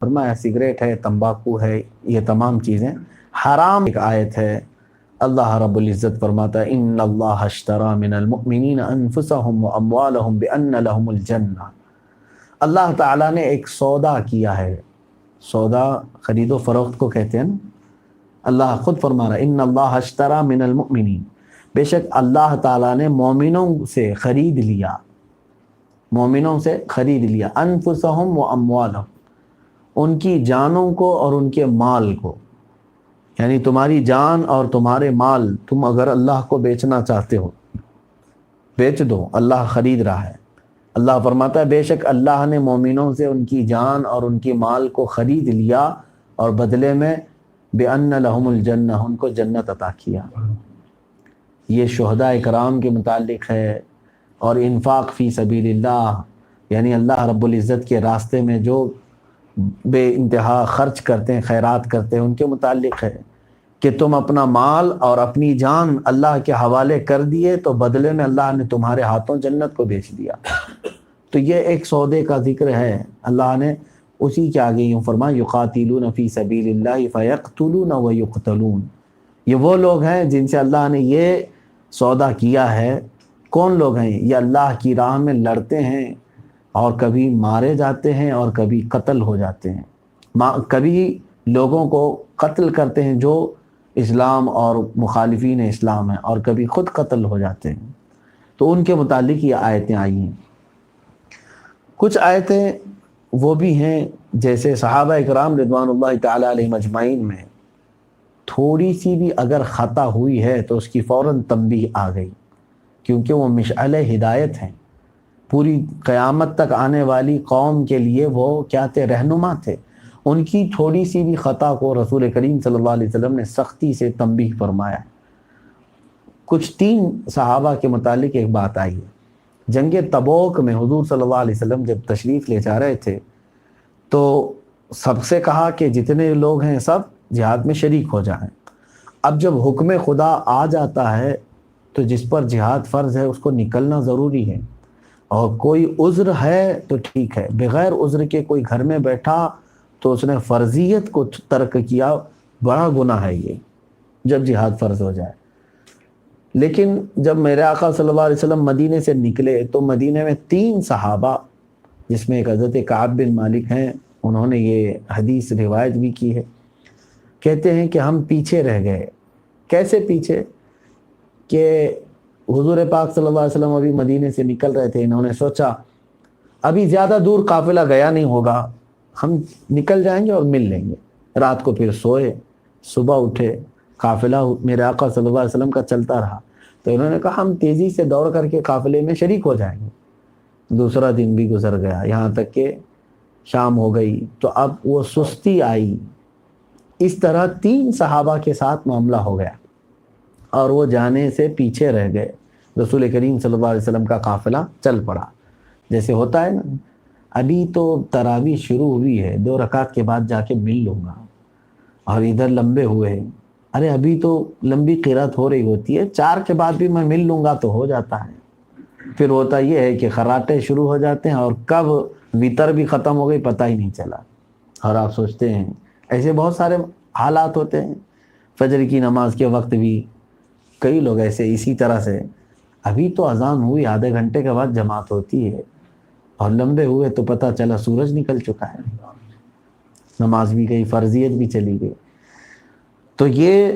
فرمایا سگریٹ ہے، تمباکو ہے، یہ تمام چیزیں حرام۔ ایک آیت ہے اللہ رب العزت فرماتا ہے ان اللہ اشترى من المؤمنین انفسهم واموالهم بان لهم الجنہ۔ اللہ تعالیٰ نے ایک سودا کیا ہے، سودا خرید و فروخت کو کہتے ہیں نا۔ اللہ خود فرما رہا ہے ان اللہ اشترى من المؤمنین، بے شک اللہ تعالیٰ نے مومنوں سے خرید لیا، مومنوں سے خرید لیا انفسهم واموالهم، ان کی جانوں کو اور ان کے مال کو، یعنی تمہاری جان اور تمہارے مال تم اگر اللہ کو بیچنا چاہتے ہو بیچ دو، اللہ خرید رہا ہے۔ اللہ فرماتا ہے بے شک اللہ نے مومنوں سے ان کی جان اور ان کی مال کو خرید لیا اور بدلے میں بِأَنَّ لَهُمُ الْجَنَّةُ، ان کو جنت عطا کیا۔ یہ شہداء کرام کے متعلق ہے، اور انفاق فی سبیل اللہ، یعنی اللہ رب العزت کے راستے میں جو بے انتہا خرچ کرتے ہیں، خیرات کرتے ہیں، ان کے متعلق ہے کہ تم اپنا مال اور اپنی جان اللہ کے حوالے کر دیے تو بدلے میں اللہ نے تمہارے ہاتھوں جنت کو بیچ دیا۔ تو یہ ایک سودے کا ذکر ہے۔ اللہ نے اسی کے آگے یوں فرمایا یقاتلون فی سبیل اللہ فیقتلون ویقتلون، یہ وہ لوگ ہیں جن سے اللہ نے یہ سودا کیا ہے۔ کون لوگ ہیں؟ یہ اللہ کی راہ میں لڑتے ہیں اور کبھی مارے جاتے ہیں اور کبھی قتل ہو جاتے ہیں، کبھی لوگوں کو قتل کرتے ہیں جو اسلام اور مخالفین اسلام ہیں، اور کبھی خود قتل ہو جاتے ہیں۔ تو ان کے متعلق یہ آیتیں آئی ہیں۔ کچھ آیتیں وہ بھی ہیں جیسے صحابہ اکرام رضوان اللہ تعالی علیہم اجمعین میں تھوڑی سی بھی اگر خطا ہوئی ہے تو اس کی فوراً تنبیہ آ گئی، کیونکہ وہ مشعل ہدایت ہیں، پوری قیامت تک آنے والی قوم کے لیے وہ کیا تھے؟ رہنما تھے۔ ان کی تھوڑی سی بھی خطا کو رسول کریم صلی اللہ علیہ وسلم نے سختی سے تنبیہ فرمایا۔ کچھ 3 صحابہ کے متعلق ایک بات آئی ہے۔ جنگ تبوک میں حضور صلی اللہ علیہ وسلم جب تشریف لے جا رہے تھے تو سب سے کہا کہ جتنے لوگ ہیں سب جہاد میں شریک ہو جائیں۔ اب جب حکم خدا آ جاتا ہے تو جس پر جہاد فرض ہے اس کو نکلنا ضروری ہے، اور کوئی عذر ہے تو ٹھیک ہے، بغیر عذر کے کوئی گھر میں بیٹھا تو اس نے فرضیت کو ترک کیا، بڑا گناہ ہے یہ جب جہاد فرض ہو جائے۔ لیکن جب میرے آقا صلی اللہ علیہ وسلم مدینے سے نکلے تو مدینے میں 3 صحابہ، جس میں ایک حضرت کعب بن مالک ہیں، انہوں نے یہ حدیث روایت بھی کی ہے، کہتے ہیں کہ ہم پیچھے رہ گئے۔ کیسے پیچھے؟ کہ حضور پاک صلی اللہ علیہ وسلم ابھی مدینے سے نکل رہے تھے، انہوں نے سوچا ابھی زیادہ دور قافلہ گیا نہیں ہوگا، ہم نکل جائیں گے اور مل لیں گے۔ رات کو پھر سوئے، صبح اٹھے، قافلہ میرے آقا صلی اللہ علیہ وسلم کا چلتا رہا، تو انہوں نے کہا ہم تیزی سے دوڑ کر کے قافلے میں شریک ہو جائیں گے۔ دوسرا دن بھی گزر گیا، یہاں تک کہ شام ہو گئی، تو اب وہ سستی آئی۔ اس طرح 3 صحابہ کے ساتھ معاملہ ہو گیا اور وہ جانے سے پیچھے رہ گئے۔ رسول کریم صلی اللہ علیہ وسلم کا قافلہ چل پڑا۔ جیسے ہوتا ہے نا، ابھی تو تراویح شروع ہوئی ہے، 2 رکعت کے بعد جا کے مل لوں گا، اور ادھر لمبے ہوئے ہیں، ارے ابھی تو لمبی قرات ہو رہی ہوتی ہے، 4 کے بعد بھی میں مل لوں گا تو ہو جاتا ہے۔ پھر ہوتا یہ ہے کہ خراٹے شروع ہو جاتے ہیں اور کب وتر بھی ختم ہو گئی پتہ ہی نہیں چلا، اور آپ سوچتے ہیں ایسے بہت سارے حالات ہوتے ہیں۔ فجر کی نماز کے وقت بھی کئی لوگ ایسے اسی طرح سے، ابھی تو اذان ہوئی، آدھے گھنٹے کے بعد جماعت ہوتی ہے، اور لمبے ہوئے تو پتہ چلا سورج نکل چکا ہے، نماز بھی گئی، فرضیت بھی چلی گئی۔ تو یہ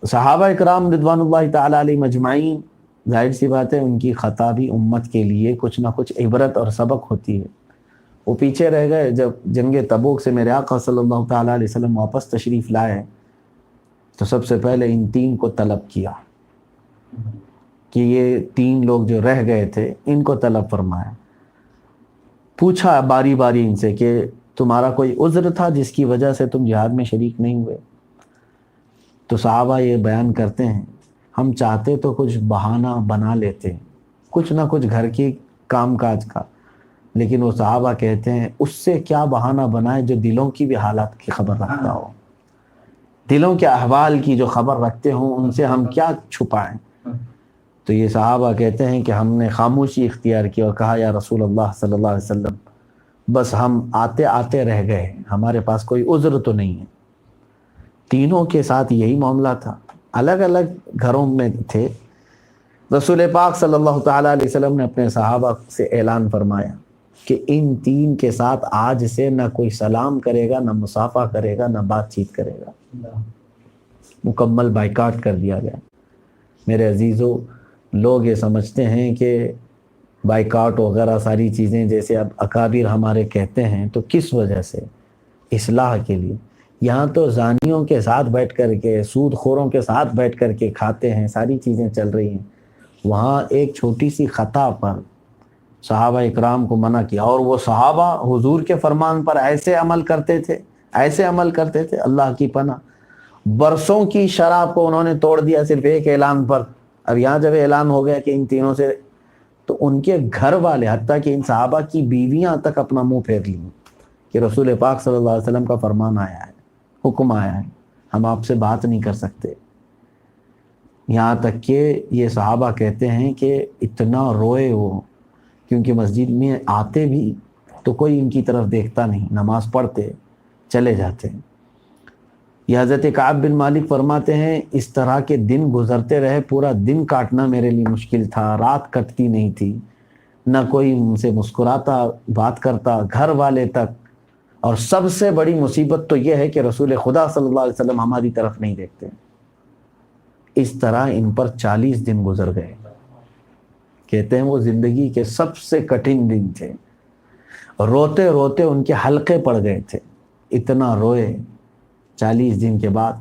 صحابہ اکرام رضوان اللہ تعالی علیہم اجمعین، ظاہر سی بات ہے ان کی خطا بھی امت کے لیے کچھ نہ کچھ عبرت اور سبق ہوتی ہے۔ وہ پیچھے رہ گئے۔ جب جنگ تبوک سے میرے آقا صلی اللہ تعالی علیہ وسلم واپس تشریف لائے تو سب سے پہلے ان 3 کو طلب کیا کہ یہ 3 لوگ جو رہ گئے تھے ان کو طلب فرمایا۔ پوچھا باری باری ان سے کہ تمہارا کوئی عذر تھا جس کی وجہ سے تم جہاد میں شریک نہیں ہوئے؟ تو صحابہ یہ بیان کرتے ہیں ہم چاہتے تو کچھ بہانہ بنا لیتے، کچھ نہ کچھ گھر کی کام کاج کا، لیکن وہ صحابہ کہتے ہیں اس سے کیا بہانہ بنائے جو دلوں کی بھی حالات کی خبر رکھتا ہو، دلوں کے احوال کی جو خبر رکھتے ہوں ان سے ہم کیا چھپائیں۔ تو یہ صحابہ کہتے ہیں کہ ہم نے خاموشی اختیار کی اور کہا یا رسول اللہ صلی اللہ علیہ وسلم بس ہم آتے آتے رہ گئے، ہمارے پاس کوئی عذر تو نہیں ہے۔ تینوں کے ساتھ یہی معاملہ تھا، الگ الگ گھروں میں تھے۔ رسول پاک صلی اللہ تعالیٰ علیہ وسلم نے اپنے صحابہ سے اعلان فرمایا کہ ان تین کے ساتھ آج سے نہ کوئی سلام کرے گا، نہ مصافحہ کرے گا، نہ بات چیت کرے گا، مکمل بائیکاٹ کر دیا گیا۔ میرے عزیزو، لوگ یہ سمجھتے ہیں کہ بائیکاٹ وغیرہ ساری چیزیں جیسے اب اکابر ہمارے کہتے ہیں تو کس وجہ سے؟ اصلاح کے لیے۔ یہاں تو زانیوں کے ساتھ بیٹھ کر کے، سود خوروں کے ساتھ بیٹھ کر کے کھاتے ہیں، ساری چیزیں چل رہی ہیں۔ وہاں ایک چھوٹی سی خطا پر صحابہ اکرام کو منع کیا، اور وہ صحابہ حضور کے فرمان پر ایسے عمل کرتے تھے، ایسے عمل کرتے تھے، اللہ کی پناہ۔ برسوں کی شراب کو انہوں نے توڑ دیا صرف ایک اعلان پر۔ اب یہاں جب اعلان ہو گیا کہ ان تینوں سے، تو ان کے گھر والے، حتیٰ کہ ان صحابہ کی بیویاں تک اپنا منہ پھیر لی کہ رسول پاک صلی اللہ علیہ وسلم کا فرمان آیا ہے، حکم آیا ہے، ہم آپ سے بات نہیں کر سکتے۔ یہاں تک کہ یہ صحابہ کہتے ہیں کہ اتنا روئے وہ، کیونکہ مسجد میں آتے بھی تو کوئی ان کی طرف دیکھتا نہیں، نماز پڑھتے چلے جاتے۔ یہ حضرت کعب بن مالک فرماتے ہیں اس طرح کے دن گزرتے رہے، پورا دن کاٹنا میرے لیے مشکل تھا، رات کٹتی نہیں تھی، نہ کوئی مجھ سے مسکراتا بات کرتا، گھر والے تک۔ اور سب سے بڑی مصیبت تو یہ ہے کہ رسول خدا صلی اللہ علیہ وسلم ہماری طرف نہیں دیکھتے۔ اس طرح ان پر 40 دن گزر گئے۔ کہتے ہیں وہ زندگی کے سب سے کٹھن دن تھے، روتے روتے ان کے حلقے پڑ گئے تھے، اتنا روئے۔ 40 دن کے بعد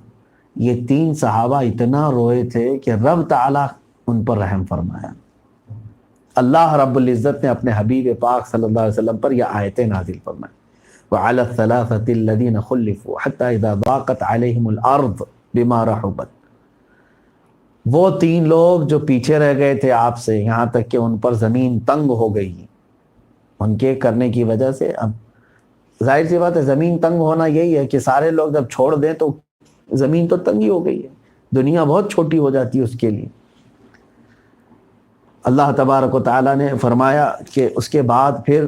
یہ تین صحابہ اتنا روئے تھے کہ رب تعالیٰ ان پر رحم فرمایا۔ اللہ رب العزت نے اپنے حبیب پاک صلی اللہ علیہ وسلم پر یہ آیتیں نازل فرمائیں، وَعَلَى الثَّلَاثَةِ الَّذِينَ خُلِّفُوا حَتَّى إِذَا ضَاقَتْ عَلَيْهِمُ الْأَرْضُ بِمَا رَحُبَتْ۔ وہ تین لوگ جو پیچھے رہ گئے تھے آپ سے، یہاں تک کہ ان پر زمین تنگ ہو گئی، ان کے کرنے کی وجہ سے۔ اب ظاہر سی بات ہے، زمین تنگ ہونا یہی ہے کہ سارے لوگ جب چھوڑ دیں تو زمین تو تنگی ہو گئی ہے، دنیا بہت چھوٹی ہو جاتی ہے اس کے لیے۔ اللہ تبارک و تعالیٰ نے فرمایا کہ اس کے بعد پھر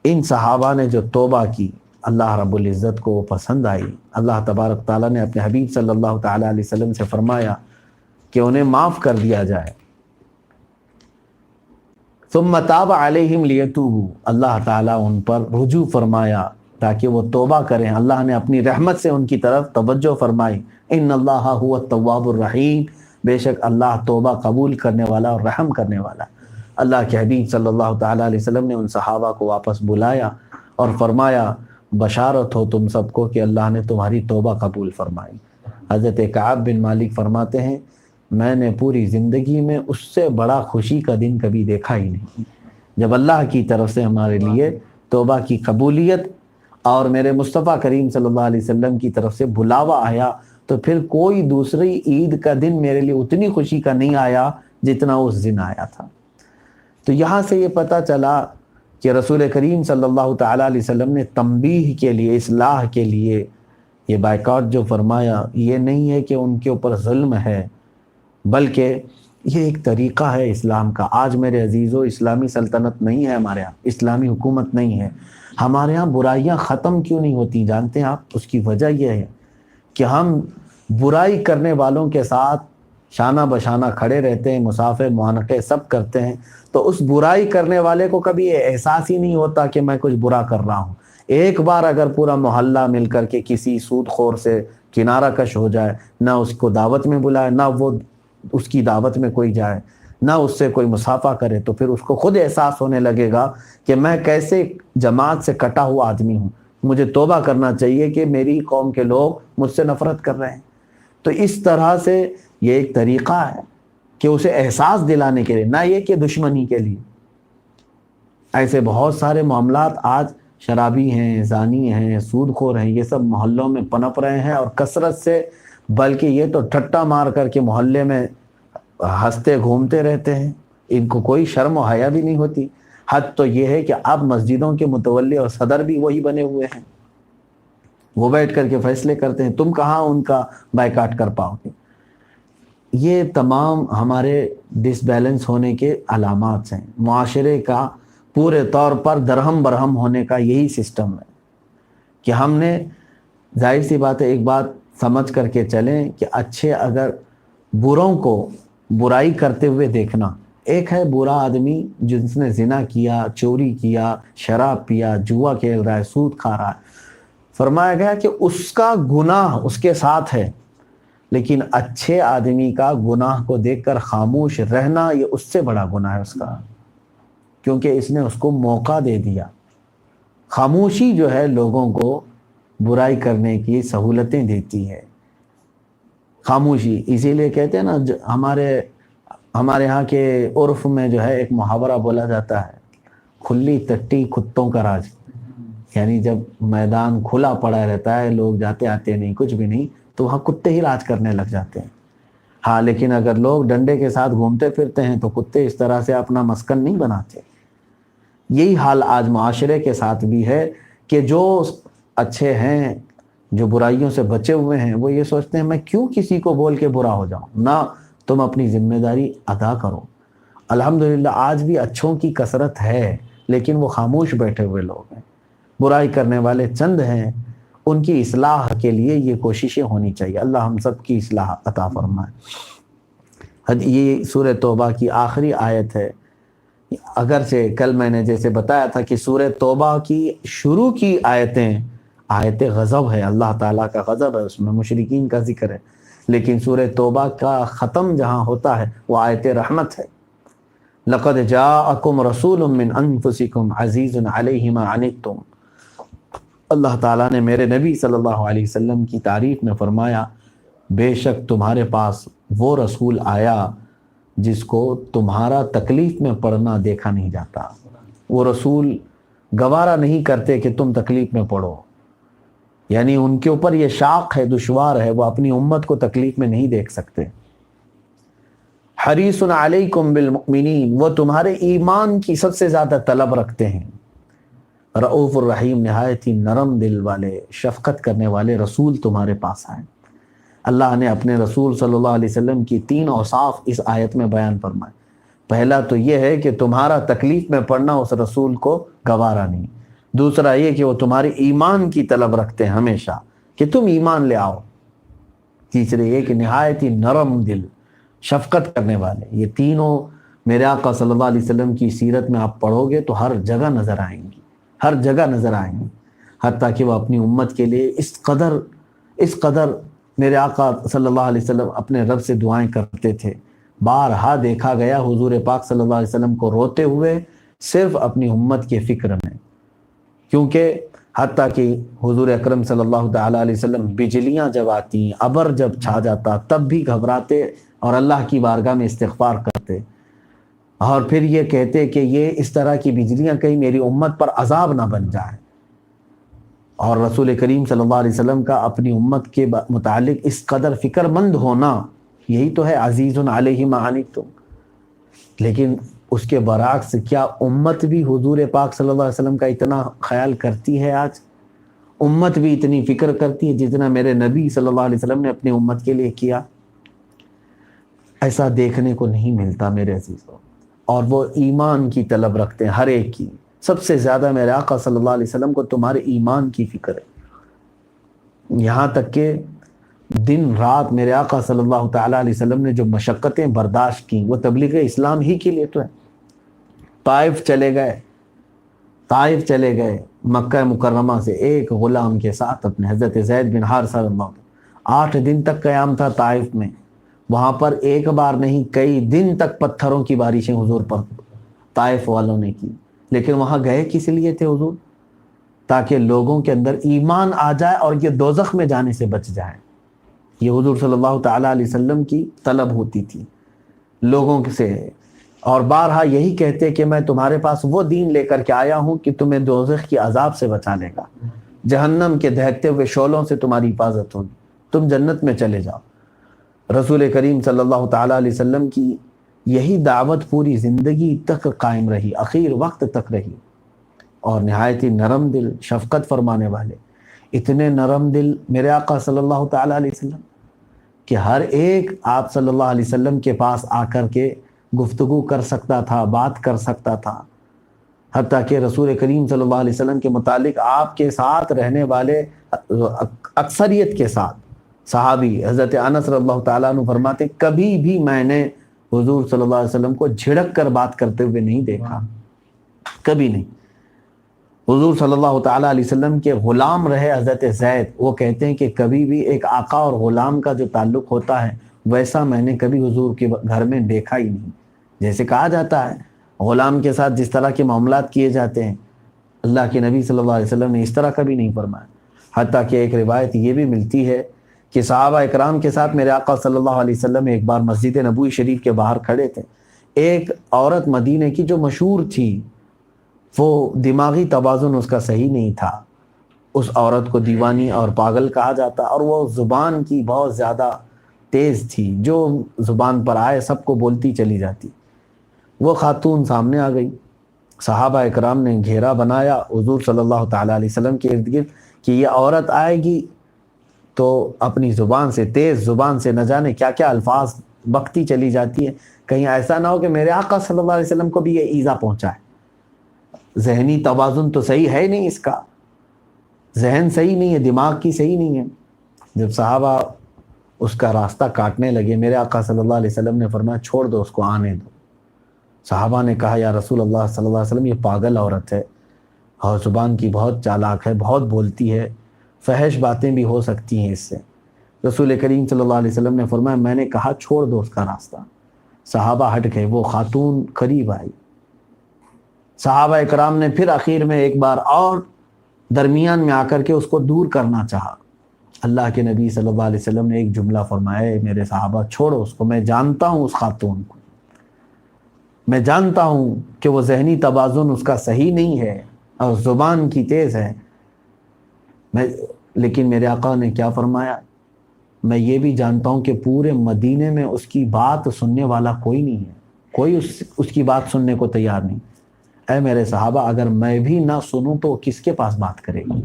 ان صحابہ نے جو توبہ کی، اللہ رب العزت کو وہ پسند آئی۔ اللہ تبارک تعالیٰ نے اپنے حبیب صلی اللہ تعالیٰ علیہ وسلم سے فرمایا کہ انہیں معاف کر دیا جائے۔ ثم تاب علیہم لیتوبوا، اللہ تعالیٰ ان پر رجوع فرمایا تاکہ وہ توبہ کریں۔ اللہ نے اپنی رحمت سے ان کی طرف توجہ فرمائی۔ ان اللہ هو التواب الرحیم، بے شک اللہ توبہ قبول کرنے والا اور رحم کرنے والا۔ اللہ کے حبیب صلی اللہ تعالیٰ علیہ وسلم نے ان صحابہ کو واپس بلایا اور فرمایا بشارت ہو تم سب کو کہ اللہ نے تمہاری توبہ قبول فرمائی۔ حضرت کعب بن مالک فرماتے ہیں میں نے پوری زندگی میں اس سے بڑا خوشی کا دن کبھی دیکھا ہی نہیں، جب اللہ کی طرف سے ہمارے لیے توبہ کی قبولیت اور میرے مصطفیٰ کریم صلی اللہ علیہ وسلم کی طرف سے بلاوا آیا، تو پھر کوئی دوسری عید کا دن میرے لیے اتنی خوشی کا نہیں آیا جتنا اس دن آیا تھا۔ تو یہاں سے یہ پتہ چلا کہ رسول کریم صلی اللہ تعالیٰ علیہ وسلم نے تنبیہ کے لیے، اصلاح کے لیے یہ بائیکاٹ جو فرمایا، یہ نہیں ہے کہ ان کے اوپر ظلم ہے، بلکہ یہ ایک طریقہ ہے اسلام کا۔ آج میرے عزیزو اسلامی سلطنت نہیں ہے ہمارے ہاں، اسلامی حکومت نہیں ہے ہمارے ہاں۔ برائیاں ختم کیوں نہیں ہوتی جانتے ہیں آپ؟ اس کی وجہ یہ ہے کہ ہم برائی کرنے والوں کے ساتھ شانہ بشانہ کھڑے رہتے ہیں، مصافحے معانقے سب کرتے ہیں، تو اس برائی کرنے والے کو کبھی یہ احساس ہی نہیں ہوتا کہ میں کچھ برا کر رہا ہوں۔ ایک بار اگر پورا محلہ مل کر کے کسی سود خور سے کنارہ کش ہو جائے، نہ اس کو دعوت میں بلائے، نہ وہ اس کی دعوت میں کوئی جائے، نہ اس سے کوئی مصافحہ کرے، تو پھر اس کو خود احساس ہونے لگے گا کہ میں کیسے جماعت سے کٹا ہوا آدمی ہوں، مجھے توبہ کرنا چاہیے کہ میری قوم کے لوگ مجھ سے نفرت کر رہے ہیں۔ تو اس طرح سے یہ ایک طریقہ ہے کہ اسے احساس دلانے کے لیے، نہ یہ کہ دشمنی کے لیے۔ ایسے بہت سارے معاملات آج شرابی ہیں، زانی ہیں، سود خور ہیں، یہ سب محلوں میں پنپ رہے ہیں اور کثرت سے، بلکہ یہ تو ٹھٹا مار کر کے محلے میں ہنستے گھومتے رہتے ہیں، ان کو کوئی شرم و حیا بھی نہیں ہوتی۔ حد تو یہ ہے کہ اب مسجدوں کے متولی اور صدر بھی وہی بنے ہوئے ہیں، وہ بیٹھ کر کے فیصلے کرتے ہیں، تم کہاں ان کا بائیکاٹ کر پاؤ گے۔ یہ تمام ہمارے ڈس بیلنس ہونے کے علامات ہیں، معاشرے کا پورے طور پر درہم برہم ہونے کا یہی سسٹم ہے کہ ہم نے ظاہر سی بات ہے ایک بات سمجھ کر کے چلیں کہ اچھے اگر بروں کو برائی کرتے ہوئے دیکھنا، ایک ہے برا آدمی جس نے زنا کیا، چوری کیا، شراب پیا، جوا کھیل رہا ہے، سود کھا رہا ہے، فرمایا گیا کہ اس کا گناہ اس کے ساتھ ہے، لیکن اچھے آدمی کا گناہ کو دیکھ کر خاموش رہنا یہ اس سے بڑا گناہ ہے اس کا، کیونکہ اس نے اس کو موقع دے دیا۔ خاموشی جو ہے لوگوں کو برائی کرنے کی سہولتیں دیتی ہے، خاموشی۔ اسی لیے کہتے ہیں نا، ہمارے ہاں کے عرف میں جو ہے ایک محاورہ بولا جاتا ہے، کھلی تٹی کتوں کا راج، یعنی جب میدان کھلا پڑا رہتا ہے، لوگ جاتے آتے نہیں، کچھ بھی نہیں، تو وہاں کتے ہی راج کرنے لگ جاتے ہیں۔ ہاں لیکن اگر لوگ ڈنڈے کے ساتھ گھومتے پھرتے ہیں تو کتے اس طرح سے اپنا مسکن نہیں بناتے۔ یہی حال آج معاشرے کے ساتھ بھی ہے کہ جو اچھے ہیں، جو برائیوں سے بچے ہوئے ہیں، وہ یہ سوچتے ہیں میں کیوں کسی کو بول کے برا ہو جاؤں، نہ تم اپنی ذمہ داری ادا کرو۔ الحمدللہ آج بھی اچھوں کی کثرت ہے، لیکن وہ خاموش بیٹھے ہوئے لوگ ہیں، برائی کرنے والے چند ہیں، ان کی اصلاح کے لیے یہ کوششیں ہونی چاہیے۔ اللہ ہم سب کی اصلاح عطا فرمائے۔ یہ سورہ توبہ کی آخری آیت ہے، اگرچہ کل میں نے جیسے بتایا تھا کہ سورہ توبہ کی شروع کی آیتیں آیت غضب ہے، اللہ تعالیٰ کا غضب ہے، اس میں مشرکین کا ذکر ہے، لیکن سورہ توبہ کا ختم جہاں ہوتا ہے وہ آیت رحمت ہے۔ لَقَدْ جَاءَكُمْ رَسُولٌ مِّنْ أَنفُسِكُمْ عَزِيزٌ عَلَيْهِ مَا عَنِتُّمْ۔ اللہ تعالیٰ نے میرے نبی صلی اللہ علیہ وسلم کی تعریف میں فرمایا، بے شک تمہارے پاس وہ رسول آیا جس کو تمہارا تکلیف میں پڑنا دیکھا نہیں جاتا۔ وہ رسول گوارا نہیں کرتے کہ تم تکلیف میں پڑو، یعنی ان کے اوپر یہ شاق ہے، دشوار ہے، وہ اپنی امت کو تکلیف میں نہیں دیکھ سکتے۔ حریص علیکم بالمؤمنین، وہ تمہارے ایمان کی سب سے زیادہ طلب رکھتے ہیں۔ رؤوف الرحیم، نہایت ہی نرم دل والے، شفقت کرنے والے رسول تمہارے پاس آئے۔ اللہ نے اپنے رسول صلی اللہ علیہ وسلم کی 3 اوصاف اس آیت میں بیان فرمائے۔ پہلا تو یہ ہے کہ تمہارا تکلیف میں پڑنا اس رسول کو گوارا نہیں۔ دوسرا یہ کہ وہ تمہارے ایمان کی طلب رکھتے ہیں ہمیشہ کہ تم ایمان لے آؤ۔ تیسرے یہ کہ نہایت ہی نرم دل، شفقت کرنے والے۔ یہ تینوں میرے آقا صلی اللہ علیہ وسلم کی سیرت میں آپ پڑھو گے تو ہر جگہ نظر آئیں گی، ہر جگہ نظر آئیں گی، حتیٰ کہ وہ اپنی امت کے لیے اس قدر میرے آقا صلی اللہ علیہ وسلم اپنے رب سے دعائیں کرتے تھے۔ بارہا دیکھا گیا حضور پاک صلی اللہ علیہ وسلم کو روتے ہوئے صرف اپنی امت کے فکر میں، کیونکہ حتیٰ کہ حضور اکرم صلی اللہ تعالیٰ علیہ وسلم بجلیاں جب آتی، ابر جب چھا جاتا، تب بھی گھبراتے اور اللہ کی بارگاہ میں استغفار کرتے، اور پھر یہ کہتے کہ یہ اس طرح کی بجلیاں کہیں میری امت پر عذاب نہ بن جائے۔ اور رسول کریم صلی اللہ علیہ وسلم کا اپنی امت کے متعلق اس قدر فکر مند ہونا، یہی تو ہے عزیز علیہ ما عنتم۔ لیکن اس کے برعکس کیا امت بھی حضور پاک صلی اللہ علیہ وسلم کا اتنا خیال کرتی ہے؟ آج امت بھی اتنی فکر کرتی ہے جتنا میرے نبی صلی اللہ علیہ وسلم نے اپنی امت کے لیے کیا؟ ایسا دیکھنے کو نہیں ملتا میرے عزیزوں۔ اور وہ ایمان کی طلب رکھتے ہیں ہر ایک کی، سب سے زیادہ میرے آقا صلی اللہ علیہ وسلم کو تمہارے ایمان کی فکر ہے، یہاں تک کہ دن رات میرے آقا صلی اللہ تعالیٰ علیہ وسلم نے جو مشقتیں برداشت کی وہ تبلیغ اسلام ہی کے لیے تو ہے۔ طائف چلے گئے مکہ مکرمہ سے ایک غلام کے ساتھ اپنے، حضرت زید بن حارثہ رضی اللہ عنہ۔ 8 دن تک قیام تھا طائف میں، وہاں پر ایک بار نہیں کئی دن تک پتھروں کی بارشیں حضور پر طائف والوں نے کی، لیکن وہاں گئے کس لیے تھے حضور؟ تاکہ لوگوں کے اندر ایمان آ جائے اور یہ دوزخ میں جانے سے بچ جائے۔ یہ حضور صلی اللہ تعالیٰ علیہ وسلم کی طلب ہوتی تھی لوگوں سے، اور بارہا یہی کہتے کہ میں تمہارے پاس وہ دین لے کر کے آیا ہوں کہ تمہیں دوزخ کی عذاب سے بچا لے گا، جہنم کے دہکتے ہوئے شعلوں سے تمہاری حفاظت ہوگی، تم جنت میں چلے جاؤ۔ رسول کریم صلی اللہ تعالیٰ علیہ وسلم کی یہی دعوت پوری زندگی تک قائم رہی، اخیر وقت تک رہی، اور نہایت ہی نرم دل، شفقت فرمانے والے۔ اتنے نرم دل میرے آقا صلی اللہ تعالیٰ علیہ وسلم کہ ہر ایک آپ صلی اللہ علیہ وسلم کے پاس آ کر کے گفتگو کر سکتا تھا، بات کر سکتا تھا۔ حتیٰ کہ رسول کریم صلی اللہ علیہ وسلم کے متعلق آپ کے ساتھ رہنے والے اکثریت کے ساتھ صحابی حضرت انس رضی اللہ تعالیٰ عنہ فرماتے کبھی بھی میں نے حضور صلی اللہ علیہ وسلم کو جھڑک کر بات کرتے ہوئے نہیں دیکھا، کبھی نہیں۔ حضور صلی اللہ تعالیٰ علیہ وسلم کے غلام رہے حضرت زید، وہ کہتے ہیں کہ کبھی بھی ایک آقا اور غلام کا جو تعلق ہوتا ہے ویسا میں نے کبھی حضور کے گھر میں دیکھا ہی نہیں۔ جیسے کہا جاتا ہے غلام کے ساتھ جس طرح کے معاملات کیے جاتے ہیں، اللہ کے نبی صلی اللہ علیہ وسلم نے اس طرح کبھی نہیں فرمایا۔ حتیٰ کہ ایک روایت یہ بھی ملتی ہے کہ صحابہ اکرام کے ساتھ میرے آقا صلی اللہ علیہ وسلم ایک بار مسجد نبوی شریف کے باہر کھڑے تھے، ایک عورت مدینے کی جو مشہور تھی، وہ دماغی توازن اس کا صحیح نہیں تھا، اس عورت کو دیوانی اور پاگل کہا جاتا، اور وہ زبان کی بہت زیادہ تیز تھی، جو زبان پر آئے سب کو بولتی چلی جاتی۔ وہ خاتون سامنے آ گئی، صحابہ اکرام نے گھیرا بنایا حضور صلی اللہ تعالیٰ علیہ وسلم کے ارد گرد کہ یہ عورت آئے گی تو اپنی زبان سے، تیز زبان سے نہ جانے کیا کیا الفاظ بکتی چلی جاتی ہے، کہیں ایسا نہ ہو کہ میرے آقا صلی اللہ علیہ وسلم کو بھی یہ ایذا پہنچائے۔ ذہنی توازن تو صحیح ہے نہیں، اس کا ذہن صحیح نہیں ہے، دماغ کی صحیح نہیں ہے۔ جب صحابہ اس کا راستہ کاٹنے لگے، میرے آقا صلی اللہ علیہ وسلم نے فرمایا چھوڑ دو اس کو، آنے دو۔ صحابہ نے کہا یا رسول اللہ صلی اللہ علیہ وسلم یہ پاگل عورت ہے اور زبان کی بہت چالاک ہے، بہت بولتی ہے، فحش باتیں بھی ہو سکتی ہیں اس سے۔ رسول کریم صلی اللہ علیہ وسلم نے فرمایا میں نے کہا چھوڑ دو اس کا راستہ۔ صحابہ ہٹ گئے، وہ خاتون قریب آئی، صحابہ اکرام نے پھر آخر میں ایک بار اور درمیان میں آ کر کے اس کو دور کرنا چاہا۔ اللہ کے نبی صلی اللہ علیہ وسلم نے ایک جملہ فرمایا میرے صحابہ چھوڑو اس کو، میں جانتا ہوں اس خاتون کو، میں جانتا ہوں کہ وہ ذہنی توازن اس کا صحیح نہیں ہے اور زبان کی تیز ہے، لیکن میرے آقا نے کیا فرمایا، میں یہ بھی جانتا ہوں کہ پورے مدینے میں اس کی بات سننے والا کوئی نہیں ہے، کوئی اس کی بات سننے کو تیار نہیں۔ اے میرے صحابہ اگر میں بھی نہ سنوں تو کس کے پاس بات کرے گی؟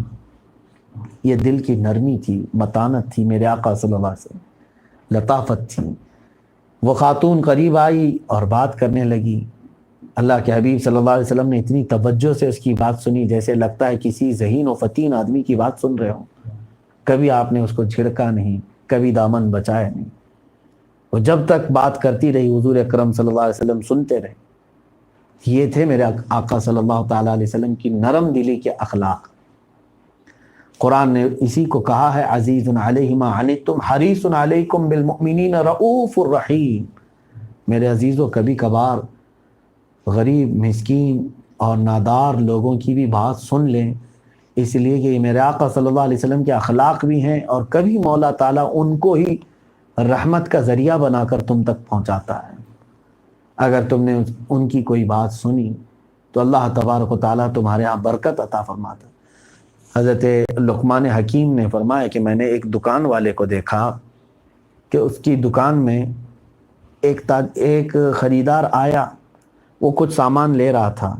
یہ دل کی نرمی تھی، متانت تھی میرے آقا صلی اللہ علیہ وسلم، لطافت تھی۔ وہ خاتون قریب آئی اور بات کرنے لگی، اللہ کے حبیب صلی اللہ علیہ وسلم نے اتنی توجہ سے اس کی بات سنی جیسے لگتا ہے کسی ذہین و فتین آدمی کی بات سن رہے ہوں۔ کبھی آپ نے اس کو جھڑکا نہیں، کبھی دامن بچایا نہیں، وہ جب تک بات کرتی رہی حضور اکرم صلی اللہ علیہ وسلم سنتے رہے۔ یہ تھے میرے آقا صلی اللہ تعالیٰ علیہ وسلم کی نرم دلی کے اخلاق۔ قرآن نے اسی کو کہا ہے عزیز علیہ ما عنتم حریص علیکم بالمؤمنین رؤوف الرحیم۔ میرے عزیزو کبھی کبھار غریب، مسکین اور نادار لوگوں کی بھی بات سن لیں، اس لیے کہ میرے آقا صلی اللہ علیہ وسلم کے اخلاق بھی ہیں، اور کبھی مولا تعالیٰ ان کو ہی رحمت کا ذریعہ بنا کر تم تک پہنچاتا ہے۔ اگر تم نے ان کی کوئی بات سنی تو اللہ تبارک و تعالیٰ تمہارے ہاں برکت عطا فرماتا۔ حضرت لقمان حکیم نے فرمایا کہ میں نے ایک دکان والے کو دیکھا کہ اس کی دکان میں ایک خریدار آیا، وہ کچھ سامان لے رہا تھا،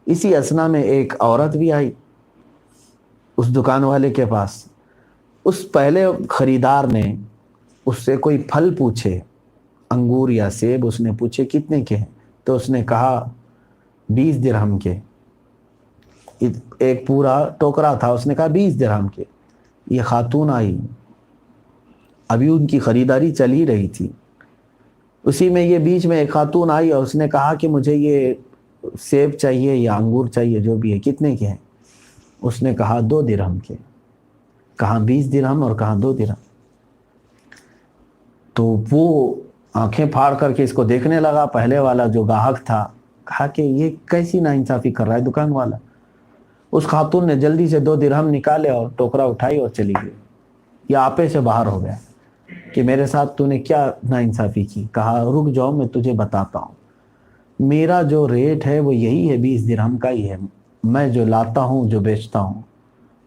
اسی اثنا میں ایک عورت بھی آئی اس دکان والے کے پاس۔ اس پہلے خریدار نے اس سے کوئی پھل پوچھے، انگور یا سیب، اس نے پوچھے کتنے کے ہیں، تو اس نے کہا 20 درہم کے۔ ایک پورا ٹوکرا تھا، اس نے کہا 20 درہم کے۔ یہ خاتون آئی، ابھی ان کی خریداری چل ہی رہی تھی، اسی میں یہ بیچ میں ایک خاتون آئی اور اس نے کہا کہ مجھے یہ سیب چاہیے یا انگور چاہیے، جو بھی ہے، کتنے کے ہیں؟ اس نے کہا 2 درہم کے۔ کہاں 20 درہم اور کہاں 2 درہم۔ تو وہ آنکھیں پھاڑ کر کے اس کو دیکھنے لگا، پہلے والا جو گاہک تھا، کہا کہ یہ کیسی ناانصافی کر رہا ہے دکان والا۔ اس خاتون نے جلدی سے 2 درہم نکالے اور ٹوکرا اٹھائی اور چلی گئی۔ یہ آپے سے باہر ہو گیا کہ میرے ساتھ تو نے کیا ناانصافی کی؟ کہا رک جاؤ میں تجھے بتاتا ہوں، میرا جو ریٹ ہے وہ یہی ہے، 20 درہم کا ہی ہے، میں جو لاتا ہوں جو بیچتا ہوں۔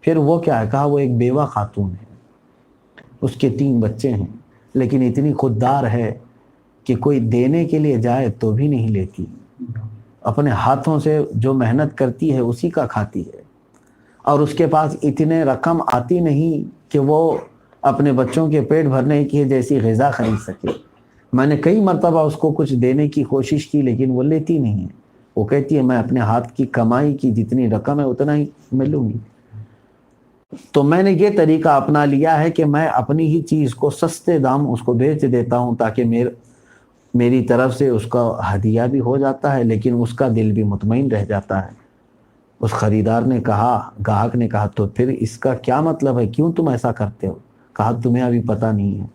پھر وہ کیا ہے؟ کہا وہ ایک بیوہ خاتون ہے، اس کے 3 بچے ہیں، لیکن اتنی خوددار ہے کہ کوئی دینے کے لیے جائے تو بھی نہیں لیتی، اپنے ہاتھوں سے جو محنت کرتی ہے اسی کا کھاتی ہے، اور اس کے پاس اتنے رقم آتی نہیں کہ وہ اپنے بچوں کے پیٹ بھرنے کی جیسی غذا خرید سکے۔ میں نے کئی مرتبہ اس کو کچھ دینے کی کوشش کی لیکن وہ لیتی نہیں ہے۔ وہ کہتی ہے میں اپنے ہاتھ کی کمائی کی جتنی رقم ہے اتنا ہی میں لوں گی۔ تو میں نے یہ طریقہ اپنا لیا ہے کہ میں اپنی ہی چیز کو سستے دام اس کو بیچ دیتا ہوں، تاکہ میری طرف سے اس کا ہدیہ بھی ہو جاتا ہے، لیکن اس کا دل بھی مطمئن رہ جاتا ہے۔ اس خریدار نے کہا، گاہک نے کہا تو پھر اس کا کیا مطلب ہے، کیوں تم ایسا کرتے ہو؟ کہا تمہیں ابھی پتہ نہیں ہے،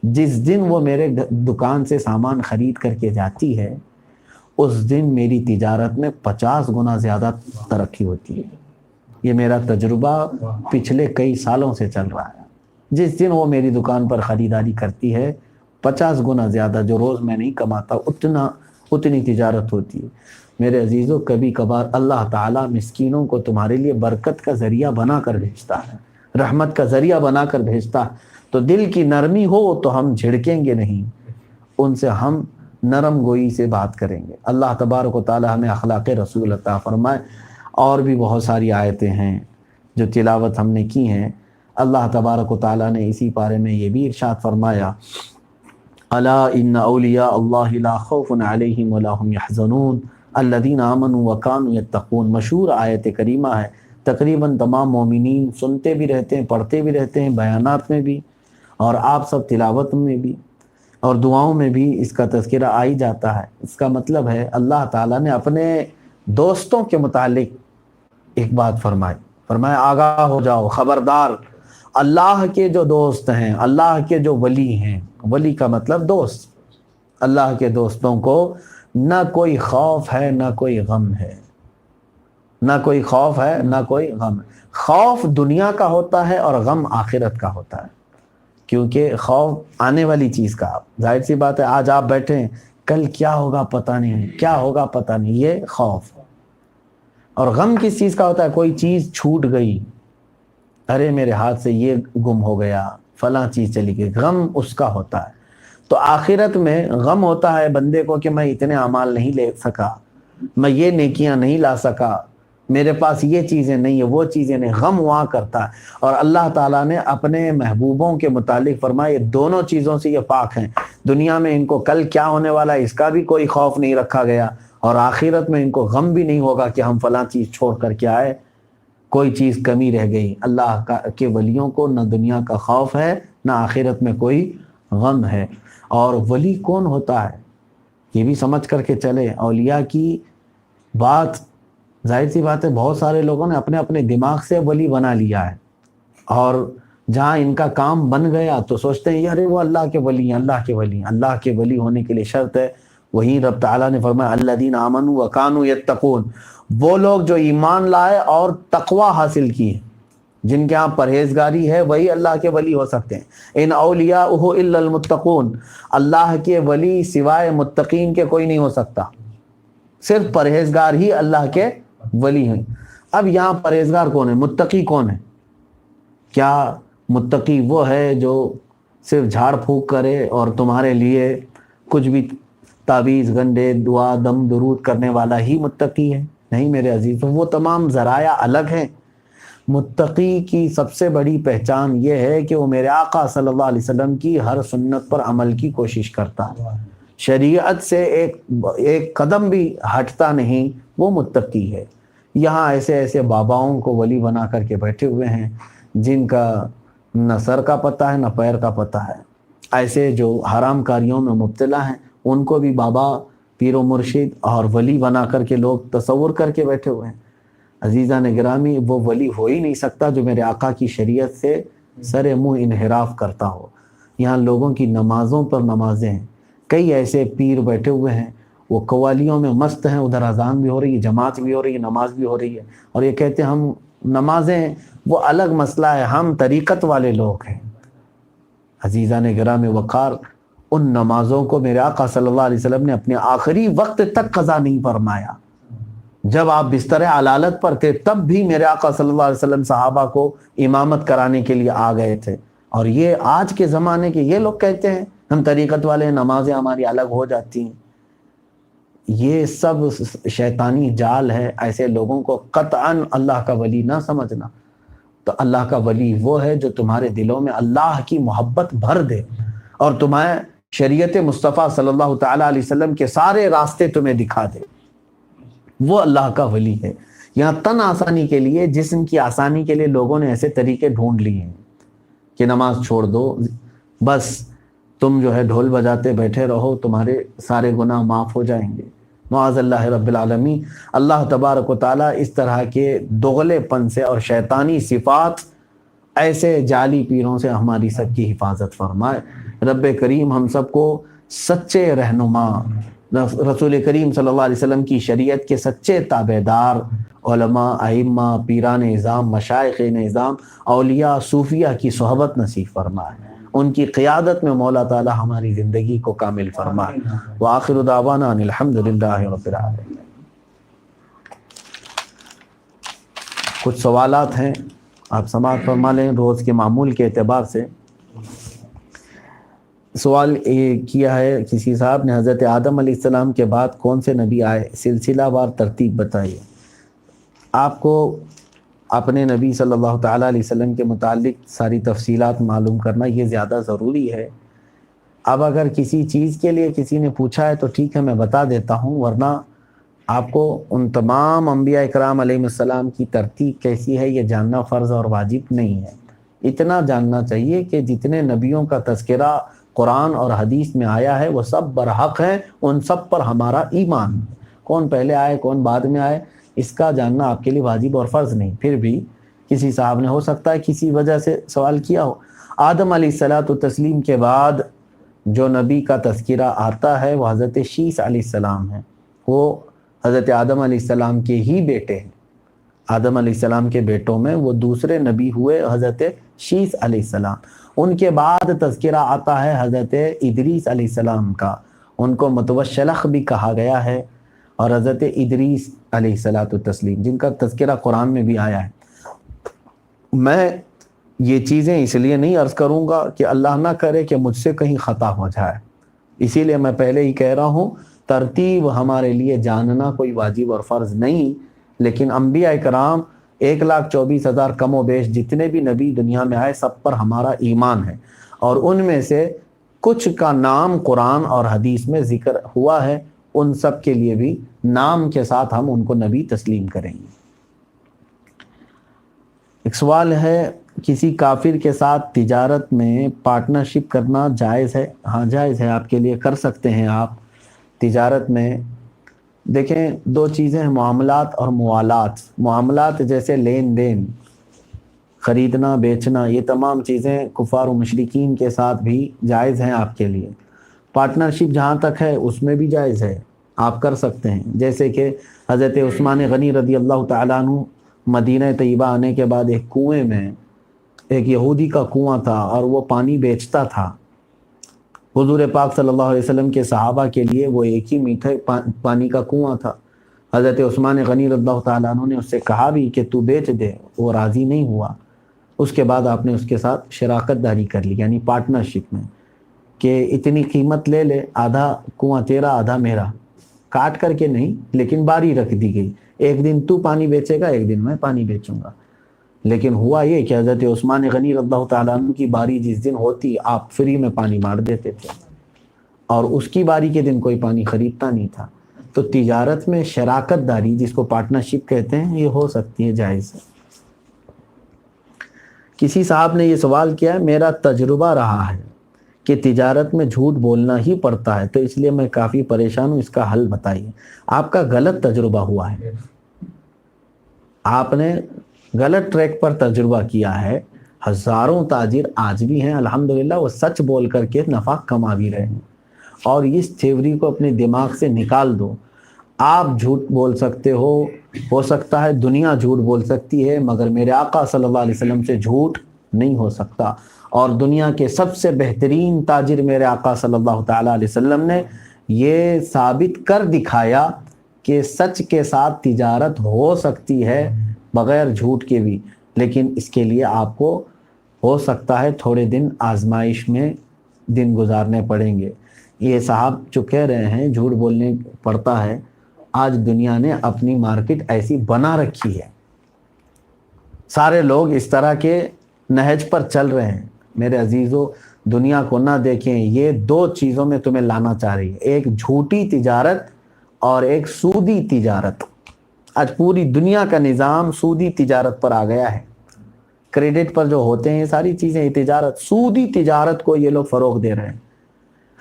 جس دن وہ میرے دکان سے سامان خرید کر کے جاتی ہے اس دن میری تجارت میں 50 گنا زیادہ ترقی ہوتی ہے۔ یہ میرا تجربہ پچھلے کئی سالوں سے چل رہا ہے۔ جس دن وہ میری دکان پر خریداری کرتی ہے 50 گنا زیادہ جو روز میں نہیں کماتا اتنی تجارت ہوتی ہے۔ میرے عزیزوں، کبھی کبھار اللہ تعالیٰ مسکینوں کو تمہارے لیے برکت کا ذریعہ بنا کر بھیجتا ہے، رحمت کا ذریعہ بنا کر بھیجتا ہے، تو دل کی نرمی ہو تو ہم جھڑکیں گے نہیں، ان سے ہم نرم گوئی سے بات کریں گے۔ اللہ تبارک و تعالیٰ ہمیں اخلاق رسول عطا فرمائے۔ اور بھی بہت ساری آیتیں ہیں جو تلاوت ہم نے کی ہیں۔ اللہ تبارک و تعالیٰ نے اسی پارے میں یہ بھی ارشاد فرمایا، الا ان اولیاء اللہ لا خوف علیہم ولا هم يحزنون الذین آمنوا وکانوا یتقون۔ مشہور آیت کریمہ ہے، تقریباً تمام مومنین سنتے بھی رہتے ہیں، پڑھتے بھی رہتے ہیں، بیانات میں بھی اور آپ سب تلاوت میں بھی اور دعاؤں میں بھی اس کا تذکرہ آ ہی جاتا ہے۔ اس کا مطلب ہے اللہ تعالیٰ نے اپنے دوستوں کے متعلق ایک بات فرمایا آگاہ ہو جاؤ، خبردار، اللہ کے جو دوست ہیں، اللہ کے جو ولی ہیں، ولی کا مطلب دوست، اللہ کے دوستوں کو نہ کوئی خوف ہے نہ کوئی غم ہے، نہ کوئی خوف ہے نہ کوئی غم ہے۔ خوف دنیا کا ہوتا ہے اور غم آخرت کا ہوتا ہے، کیونکہ خوف آنے والی چیز کا، ظاہر سی بات ہے آج آپ بیٹھے ہیں، کل کیا ہوگا پتہ نہیں، کیا ہوگا پتہ نہیں، یہ خوف۔ اور غم کس چیز کا ہوتا ہے؟ کوئی چیز چھوٹ گئی، ارے میرے ہاتھ سے یہ گم ہو گیا، فلاں چیز چلی گئی، غم اس کا ہوتا ہے۔ تو آخرت میں غم ہوتا ہے بندے کو کہ میں اتنے اعمال نہیں لے سکا، میں یہ نیکیاں نہیں لا سکا، میرے پاس یہ چیزیں نہیں ہیں، وہ چیزیں نہیں، غم وہاں کرتا ہے۔ اور اللہ تعالیٰ نے اپنے محبوبوں کے متعلق فرمایا یہ دونوں چیزوں سے یہ پاک ہیں، دنیا میں ان کو کل کیا ہونے والا ہے اس کا بھی کوئی خوف نہیں رکھا گیا، اور آخرت میں ان کو غم بھی نہیں ہوگا کہ ہم فلاں چیز چھوڑ کر کے آئے، کوئی چیز کمی رہ گئی۔ اللہ کے ولیوں کو نہ دنیا کا خوف ہے نہ آخرت میں کوئی غم ہے۔ اور ولی کون ہوتا ہے یہ بھی سمجھ کر کے چلے۔ اولیاء کی بات ظاہر سی بات ہے بہت سارے لوگوں نے اپنے اپنے دماغ سے ولی بنا لیا ہے، اور جہاں ان کا کام بن گیا تو سوچتے ہیں یار وہ اللہ کے ولی ہیں، اللہ کے ولی ہیں۔ اللہ کے ولی ہونے کے لیے شرط ہے، وہی رب تعالیٰ نے فرمایا الذین آمنوا وکانوا یتقون، وہ لوگ جو ایمان لائے اور تقوی حاصل کیے، جن کے ہاں پرہیزگاری ہے وہی اللہ کے ولی ہو سکتے ہیں۔ ان اولیاءہ الا المتقون، اللہ کے ولی سوائے متقین کے کوئی نہیں ہو سکتا، صرف پرہیزگار ہی اللہ کے ولی ہیں۔ اب یہاں پرہیزگار کون ہے، متقی کون ہے؟ کیا متقی وہ ہے جو صرف جھاڑ پھونک کرے اور تمہارے لیے کچھ بھی تعویذ گنڈے دعا دم درود کرنے والا ہی متقی ہے؟ نہیں میرے عزیزوں، وہ تمام ذرائع الگ ہیں۔ متقی کی سب سے بڑی پہچان یہ ہے کہ وہ میرے آقا صلی اللہ علیہ وسلم کی ہر سنت پر عمل کی کوشش کرتا ہے، شریعت سے ایک قدم بھی ہٹتا نہیں، وہ متقی ہے۔ یہاں ایسے ایسے باباؤں کو ولی بنا کر کے بیٹھے ہوئے ہیں جن کا نہ سر کا پتہ ہے نہ پیر کا پتہ ہے، ایسے جو حرام کاریوں میں مبتلا ہیں ان کو بھی بابا، پیر و مرشد اور ولی بنا کر کے لوگ تصور کر کے بیٹھے ہوئے ہیں۔ عزیزان گرامی، وہ ولی ہو ہی نہیں سکتا جو میرے آقا کی شریعت سے سر منہ انحراف کرتا ہو۔ یہاں لوگوں کی نمازوں پر نمازیں ہیں، کئی ایسے پیر بیٹھے ہوئے ہیں وہ قوالیوں میں مست ہیں، ادھر اذان بھی ہو رہی ہے، جماعت بھی ہو رہی ہے، نماز بھی ہو رہی ہے، اور یہ کہتے ہیں ہم نمازیں، وہ الگ مسئلہ ہے، ہم طریقت والے لوگ ہیں۔ عزیزان گرامی وقار، ان نمازوں کو میرے آقا صلی اللہ علیہ وسلم نے اپنے آخری وقت تک قضا نہیں فرمایا۔ جب آپ بستر علالت پر تھے تب بھی میرے آقا صلی اللہ علیہ وسلم صحابہ کو امامت کرانے کے لیے آ گئے تھے، اور یہ آج کے زمانے کے یہ لوگ کہتے ہیں ہم طریقت والے ہیں، نمازیں ہماری الگ ہو جاتی ہیں۔ یہ سب شیطانی جال ہے، ایسے لوگوں کو قطعاً اللہ کا ولی نہ سمجھنا۔ تو اللہ کا ولی وہ ہے جو تمہارے دلوں میں اللہ کی محبت بھر دے اور تمہیں شریعت مصطفیٰ صلی اللہ تعالیٰ علیہ وسلم کے سارے راستے تمہیں دکھا دے۔ وہ اللہ کا ولی ہے۔ یہاں تن آسانی کے لیے، جسم کی آسانی کے لیے لوگوں نے ایسے طریقے ڈھونڈ لیے ہیں کہ نماز چھوڑ دو، بس تم جو ہے ڈھول بجاتے بیٹھے رہو، تمہارے سارے گناہ معاف ہو جائیں گے۔ معاذ اللہ رب العالمین، اللہ تبارک و تعالیٰ اس طرح کے دوغلے پن سے اور شیطانی صفات، ایسے جعلی پیروں سے ہماری سب کی حفاظت فرمائے۔ رب کریم ہم سب کو سچے رہنما، رسول کریم صلی اللہ علیہ وسلم کی شریعت کے سچے تابع دار علماء، ائمہ، پیران نظام، مشائخ نظام، اولیاء، صوفیہ کی صحبت نصیب فرمائے۔ ان کی قیادت میں مولا تعالی ہماری زندگی کو کامل فرمائے۔ وآخر دعوانا ان الحمدللہ رب العالمین۔ کچھ سوالات ہیں، آپ سماعت فرما لیں۔ روز کے معمول کے اعتبار سے سوال کیا ہے کسی صاحب نے، حضرت آدم علیہ السلام کے بعد کون سے نبی آئے، سلسلہ وار ترتیب بتائیے۔ آپ کو اپنے نبی صلی اللہ تعالیٰ علیہ وسلم کے متعلق ساری تفصیلات معلوم کرنا یہ زیادہ ضروری ہے۔ اب اگر کسی چیز کے لیے کسی نے پوچھا ہے تو ٹھیک ہے، میں بتا دیتا ہوں، ورنہ آپ کو ان تمام انبیاء اکرام علیہ السلام کی ترتیب کیسی ہے یہ جاننا فرض اور واجب نہیں ہے۔ اتنا جاننا چاہیے کہ جتنے نبیوں کا تذکرہ قرآن اور حدیث میں آیا ہے وہ سب برحق ہیں، ان سب پر ہمارا ایمان۔ کون پہلے آئے کون بعد میں آئے اس کا جاننا آپ کے لیے واجب اور فرض نہیں۔ پھر بھی کسی صاحب نے ہو سکتا ہے کسی وجہ سے سوال کیا ہو۔ آدم علیہ الصلوۃ والتسلیم کے بعد جو نبی کا تذکرہ آتا ہے وہ حضرت شیث علیہ السلام ہے۔ وہ حضرت آدم علیہ السلام کے ہی بیٹے ہیں۔ آدم علیہ السلام کے بیٹوں میں وہ دوسرے نبی ہوئے حضرت شیث علیہ السلام۔ ان کے بعد تذکرہ آتا ہے حضرت ادریس علیہ السلام کا، ان کو متوشلخ بھی کہا گیا ہے، اور حضرت ادریس علیہ الصلوۃ والتسلیم جن کا تذکرہ قرآن میں بھی آیا ہے۔ میں یہ چیزیں اس لیے نہیں عرض کروں گا کہ اللہ نہ کرے کہ مجھ سے کہیں خطا ہو جائے، اسی لیے میں پہلے ہی کہہ رہا ہوں ترتیب ہمارے لیے جاننا کوئی واجب اور فرض نہیں، لیکن انبیاء کرام 1,24,000 کم و بیش جتنے بھی نبی دنیا میں آئے سب پر ہمارا ایمان ہے، اور ان میں سے کچھ کا نام قرآن اور حدیث میں ذکر ہوا ہے، ان سب کے لیے بھی نام کے ساتھ ہم ان کو نبی تسلیم کریں گے۔ ایک سوال ہے، کسی کافر کے ساتھ تجارت میں پارٹنرشپ کرنا جائز ہے؟ ہاں جائز ہے، آپ کے لیے کر سکتے ہیں۔ آپ تجارت میں دیکھیں دو چیزیں ہیں، معاملات اور موالات۔ معاملات جیسے لین دین، خریدنا بیچنا، یہ تمام چیزیں کفار و مشرکین کے ساتھ بھی جائز ہیں آپ کے لیے۔ پارٹنرشپ جہاں تک ہے اس میں بھی جائز ہے، آپ کر سکتے ہیں۔ جیسے کہ حضرت عثمان غنی رضی اللہ تعالیٰ عنہ مدینہ طیبہ آنے کے بعد ایک کنویں میں، ایک یہودی کا کنواں تھا اور وہ پانی بیچتا تھا۔ حضور پاک صلی اللہ علیہ وسلم کے صحابہ کے لیے وہ ایک ہی میٹھے پانی کا کنواں تھا۔ حضرت عثمان غنی رضی اللہ تعالیٰ عنہ نے اس سے کہا بھی کہ تو بیچ دے، وہ راضی نہیں ہوا۔ اس کے بعد آپ نے اس کے ساتھ شراکت داری کر لی، یعنی پارٹنرشپ میں، کہ اتنی قیمت لے لے، آدھا کنواں تیرا آدھا میرا، کاٹ کر کے نہیں لیکن باری رکھ دی گئی، ایک دن تو پانی بیچے گا ایک دن میں پانی بیچوں گا۔ لیکن ہوا یہ کہ حضرت عثمان غنی رضی اللہ تعالیٰ عنہ کی باری جس دن ہوتی آپ فری میں پانی مار دیتے تھے، اور اس کی باری کے دن کوئی پانی خریدتا نہیں تھا۔ تو تجارت میں شراکت داری جس کو پارٹنرشپ کہتے ہیں یہ ہو سکتی ہے، جائز ہے۔ کسی صاحب نے یہ سوال کیا ہے، میرا تجربہ رہا ہے کہ تجارت میں جھوٹ بولنا ہی پڑتا ہے، تو اس لیے میں کافی پریشان ہوں، اس کا حل بتائیے۔ آپ کا غلط تجربہ ہوا ہے، آپ نے غلط ٹریک پر تجربہ کیا ہے۔ ہزاروں تاجر آج بھی ہیں الحمدللہ، وہ سچ بول کر کے نفع کما بھی رہے ہیں، اور اس تھیوری کو اپنے دماغ سے نکال دو۔ آپ جھوٹ بول سکتے ہو سکتا ہے دنیا جھوٹ بول سکتی ہے، مگر میرے آقا صلی اللہ علیہ وسلم سے جھوٹ نہیں ہو سکتا۔ اور دنیا کے سب سے بہترین تاجر میرے آقا صلی اللہ تعالیٰ علیہ وسلم نے یہ ثابت کر دکھایا کہ سچ کے ساتھ تجارت ہو سکتی ہے بغیر جھوٹ کے بھی، لیکن اس کے لیے آپ کو ہو سکتا ہے تھوڑے دن آزمائش میں دن گزارنے پڑیں گے۔ یہ صاحب جو کہہ رہے ہیں جھوٹ بولنے پڑتا ہے، آج دنیا نے اپنی مارکیٹ ایسی بنا رکھی ہے، سارے لوگ اس طرح کے نہج پر چل رہے ہیں۔ میرے عزیزو، دنیا کو نہ دیکھیں، یہ دو چیزوں میں تمہیں لانا چاہ رہی ہے، ایک جھوٹی تجارت اور ایک سودی تجارت۔ آج پوری دنیا کا نظام سودی تجارت پر آ گیا ہے. کریڈٹ پر جو ہوتے ہیں یہ ساری چیزیں، یہ تجارت، سودی تجارت کو یہ لوگ فروغ دے رہے ہیں،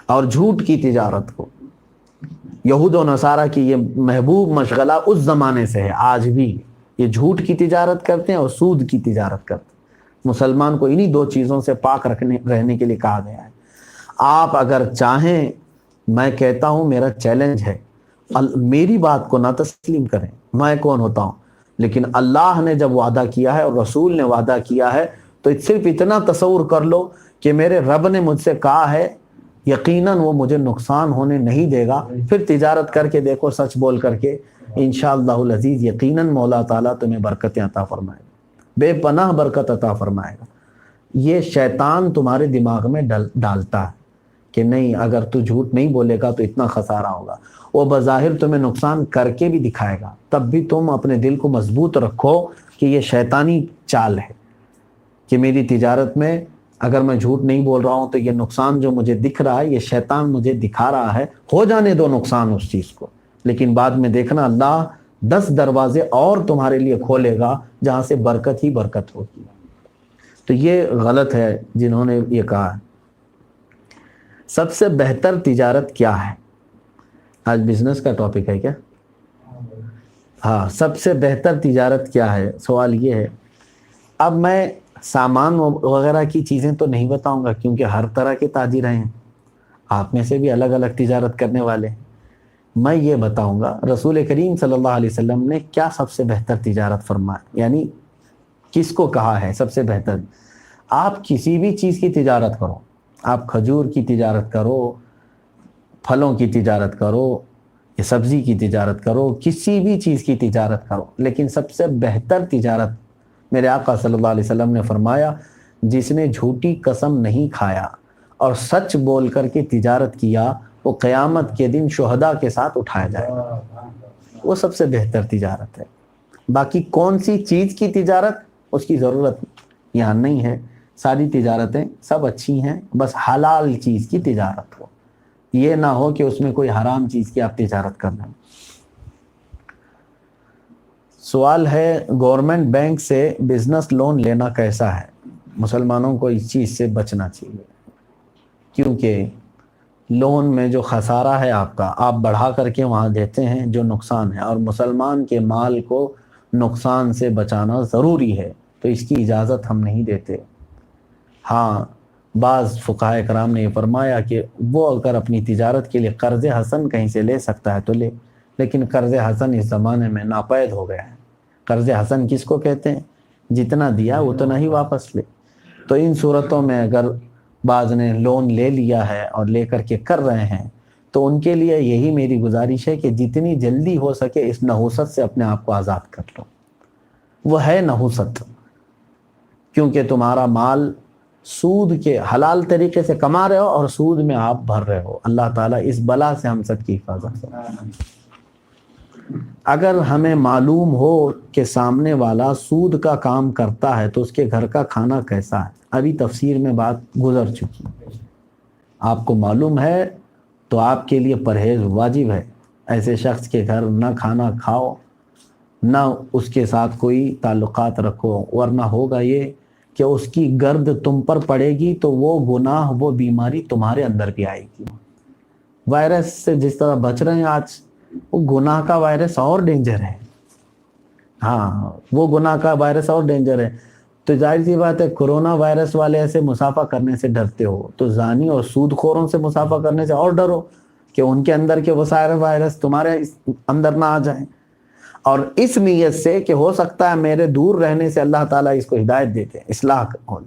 اور جھوٹ کی تجارت کو. یہود و نصارہ کی یہ محبوب مشغلہ اس زمانے سے ہے، آج بھی یہ جھوٹ کی تجارت کرتے ہیں اور سود کی تجارت کرتے ہیں. مسلمان کو انہی دو چیزوں سے پاک رہنے کے لیے کہا گیا ہے. آپ اگر چاہیں، میں کہتا ہوں، میرا چیلنج ہے، میری بات کو نہ تسلیم کریں، میں کون ہوتا ہوں، لیکن اللہ نے جب وعدہ کیا ہے اور رسول نے وعدہ کیا ہے تو صرف اتنا تصور کر لو کہ میرے رب نے مجھ سے کہا ہے، یقیناً وہ مجھے نقصان ہونے نہیں دے گا. پھر تجارت کر کے دیکھو، سچ بول کر کے، انشاءاللہ العزیز یقیناً مولا تعالیٰ تمہیں برکتیں عطا فرمائے گا، بے پناہ برکت عطا فرمائے گا. یہ شیطان تمہارے دماغ میں ڈالتا ہے کہ نہیں، اگر تو جھوٹ نہیں بولے گا تو اتنا خسارہ ہوگا. وہ بظاہر تمہیں نقصان کر کے بھی دکھائے گا، تب بھی تم اپنے دل کو مضبوط رکھو کہ یہ شیطانی چال ہے کہ میری تجارت میں اگر میں جھوٹ نہیں بول رہا ہوں تو یہ نقصان جو مجھے دکھ رہا ہے یہ شیطان مجھے دکھا رہا ہے. ہو جانے دو نقصان اس چیز کو، لیکن بعد میں دیکھنا اللہ 10 دروازے اور تمہارے لیے کھولے گا جہاں سے برکت ہی برکت ہوگی. تو یہ غلط ہے جنہوں نے یہ کہا ہے. سب سے بہتر تجارت کیا ہے؟ آج بزنس کا ٹاپک ہے کیا؟ ہاں، سب سے بہتر تجارت کیا ہے، سوال یہ ہے. اب میں سامان وغیرہ کی چیزیں تو نہیں بتاؤں گا کیونکہ ہر طرح کے تاجر ہیں، آپ میں سے بھی الگ الگ تجارت کرنے والے ہیں. میں یہ بتاؤں گا رسول کریم صلی اللہ علیہ وسلم نے کیا سب سے بہتر تجارت فرمایا، یعنی کس کو کہا ہے سب سے بہتر. آپ کسی بھی چیز کی تجارت کرو، آپ کھجور کی تجارت کرو، پھلوں کی تجارت کرو، یا سبزی کی تجارت کرو، کسی بھی چیز کی تجارت کرو، لیکن سب سے بہتر تجارت میرے آقا صلی اللہ علیہ وسلم نے فرمایا جس نے جھوٹی قسم نہیں کھایا اور سچ بول کر کے تجارت کیا، وہ قیامت کے دن شہداء کے ساتھ اٹھایا جائے گا. وہ سب سے بہتر تجارت ہے. باقی کون سی چیز کی تجارت، اس کی ضرورت یہاں نہیں ہے. ساری تجارتیں سب اچھی ہیں، بس حلال چیز کی تجارت ہو، یہ نہ ہو کہ اس میں کوئی حرام چیز کی آپ تجارت کر رہے ہیں. سوال ہے، گورنمنٹ بینک سے بزنس لون لینا کیسا ہے؟ مسلمانوں کو اس چیز سے بچنا چاہیے، کیونکہ لون میں جو خسارہ ہے آپ کا، آپ بڑھا کر کے وہاں دیتے ہیں جو نقصان ہے، اور مسلمان کے مال کو نقصان سے بچانا ضروری ہے، تو اس کی اجازت ہم نہیں دیتے. ہاں، بعض فقہاء کرام نے یہ فرمایا کہ وہ اگر اپنی تجارت کے لیے قرض حسن کہیں سے لے سکتا ہے تو لے، لیکن قرض حسن اس زمانے میں ناپید ہو گیا ہے. قرض حسن کس کو کہتے ہیں؟ جتنا دیا اتنا ہی واپس لے. تو ان صورتوں میں اگر بعض نے لون لے لیا ہے اور لے کر کے کر رہے ہیں تو ان کے لیے یہی میری گزارش ہے کہ جتنی جلدی ہو سکے اس نحوست سے اپنے آپ کو آزاد کر لو. وہ ہے نحوست، کیونکہ تمہارا مال سود کے حلال طریقے سے کما رہے ہو اور سود میں آپ بھر رہے ہو. اللہ تعالیٰ اس بلا سے ہم سب کی حفاظت کرے. اگر ہمیں معلوم ہو کہ سامنے والا سود کا کام کرتا ہے تو اس کے گھر کا کھانا کیسا ہے؟ ابھی تفسیر میں بات گزر چکی. آپ کو معلوم ہے تو آپ کے لیے پرہیز واجب ہے. ایسے شخص کے گھر نہ کھانا کھاؤ، نہ اس کے ساتھ کوئی تعلقات رکھو، ورنہ ہوگا یہ کہ اس کی گرد تم پر پڑے گی تو وہ گناہ، وہ بیماری تمہارے اندر بھی آئے گی. وائرس سے جس طرح بچ رہے ہیں آج، وہ گناہ کا وائرس اور ڈینجر ہے. ہاں، وہ گناہ کا وائرس اور ڈینجر ہے. تو ظاہر سی بات ہے کرونا وائرس والے ایسے مسافہ کرنے سے ڈرتے ہو تو زانی اور سود خوروں سے مسافہ کرنے سے اور ڈرو کہ ان کے اندر کے وہ سارے وائرس تمہارے اندر نہ آ جائیں. اور اس نیت سے کہ ہو سکتا ہے میرے دور رہنے سے اللہ تعالیٰ اس کو ہدایت دیتے ہیں، اصلاح ہونے،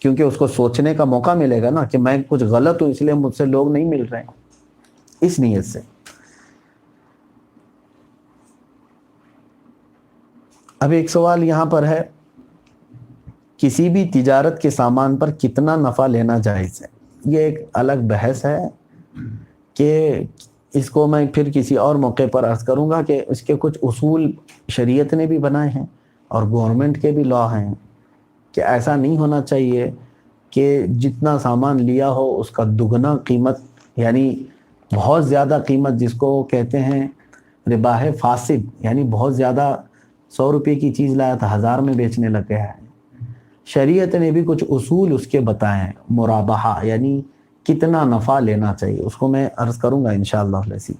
کیونکہ اس کو سوچنے کا موقع ملے گا نا کہ میں کچھ غلط ہوں اس لیے مجھ سے لوگ نہیں مل رہے ہیں، اس نیت سے. اب ایک سوال یہاں پر ہے، کسی بھی تجارت کے سامان پر کتنا نفع لینا جائز ہے؟ یہ ایک الگ بحث ہے کہ اس کو میں پھر کسی اور موقع پر عرض کروں گا کہ اس کے کچھ اصول شریعت نے بھی بنائے ہیں اور گورنمنٹ کے بھی لا ہیں کہ ایسا نہیں ہونا چاہیے کہ جتنا سامان لیا ہو اس کا دگنا قیمت، یعنی بہت زیادہ قیمت جس کو کہتے ہیں ربا ہے فاسد، یعنی بہت زیادہ 100 روپے کی چیز لایا تھا 1000 میں بیچنے لگ گیا ہے۔ شریعت نے بھی کچھ اصول اس کے بتائے ہیں، مرابحہ یعنی کتنا نفع لینا چاہیے، اس کو میں عرض کروں گا انشاءاللہ العزیز۔